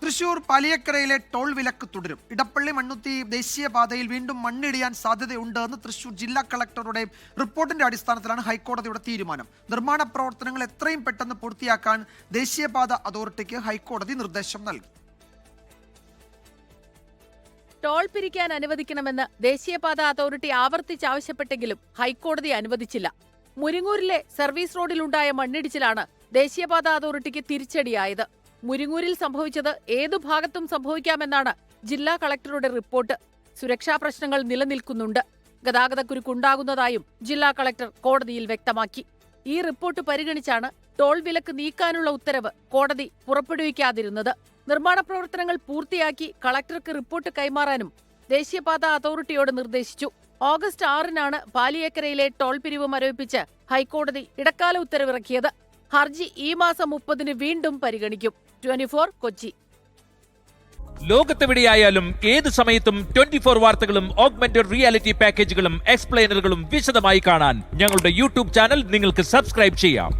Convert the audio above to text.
Thrissur പാലിയക്കരയിലെ toll വിലക്ക് തുടരും. ഇടപ്പള്ളി മണ്ണുത്തി ദേശീയപാതയിൽ വീണ്ടും മണ്ണിടിയാൻ സാധ്യതയുണ്ട് എന്ന് തൃശൂർ ജില്ലാ കളക്ടറുടെ റിപ്പോർട്ടിന്റെ അടിസ്ഥാനത്തിലാണ് ഹൈക്കോടതിയുടെ തീരുമാനം. നിർമ്മാണ പ്രവർത്തനങ്ങൾ എത്രയും പെട്ടെന്ന് പൂർത്തിയാക്കാൻ ദേശീയപാത അതോറിറ്റിക്ക് ഹൈക്കോടതി നിർദ്ദേശം നൽകി. ടോൾ പിരിക്കാൻ അനുവദിക്കണമെന്ന് ദേശീയപാത അതോറിറ്റി ആവർത്തിച്ചാവശ്യപ്പെട്ടെങ്കിലും ഹൈക്കോടതി അനുവദിച്ചില്ല. മുരിങ്ങൂരിലെ സർവീസ് റോഡിലുണ്ടായ മണ്ണിടിച്ചിലാണ് ദേശീയപാത അതോറിറ്റിക്ക് തിരിച്ചടിയായത്. മുരിങ്ങൂരിൽ സംഭവിച്ചത് ഏതു ഭാഗത്തും സംഭവിക്കാമെന്നാണ് ജില്ലാ കളക്ടറുടെ റിപ്പോർട്ട്. സുരക്ഷാ പ്രശ്നങ്ങൾ നിലനിൽക്കുന്നുണ്ട്. ഗതാഗതക്കുരുക്കുണ്ടാകുന്നതായും ജില്ലാ കളക്ടർ കോടതിയിൽ വ്യക്തമാക്കി. ഈ റിപ്പോർട്ട് പരിഗണിച്ചാണ് ടോൾ വിലക്ക് നീക്കാനുള്ള ഉത്തരവ് കോടതി പുറപ്പെടുവിക്കാതിരുന്നത്. നിർമ്മാണ പ്രവർത്തനങ്ങൾ പൂർത്തിയാക്കി കളക്ടർക്ക് റിപ്പോർട്ട് കൈമാറാനും ദേശീയപാത അതോറിറ്റിയോട് നിർദ്ദേശിച്ചു. ഓഗസ്റ്റ് 6-നാണ് പാലിയേക്കരയിലെ ടോൾ പിരിവ് മരവിപ്പിച്ച് ഹൈക്കോടതി ഇടക്കാല ഉത്തരവിറക്കിയത്. ഹർജി ഈ മാസം 30-ന് വീണ്ടും പരിഗണിക്കും. 24 കൊച്ചി. ലോകത്തെവിടെയായാലും ഏത് സമയത്തും 24 വാർത്തകളും ഓഗ്മെന്റഡ് റിയാലിറ്റി പാക്കേജുകളും എക്സ്പ്ലെയിനറുകളും വിശദമായി കാണാൻ ഞങ്ങളുടെ യൂട്യൂബ് ചാനൽ നിങ്ങൾക്ക് സബ്സ്ക്രൈബ് ചെയ്യാം.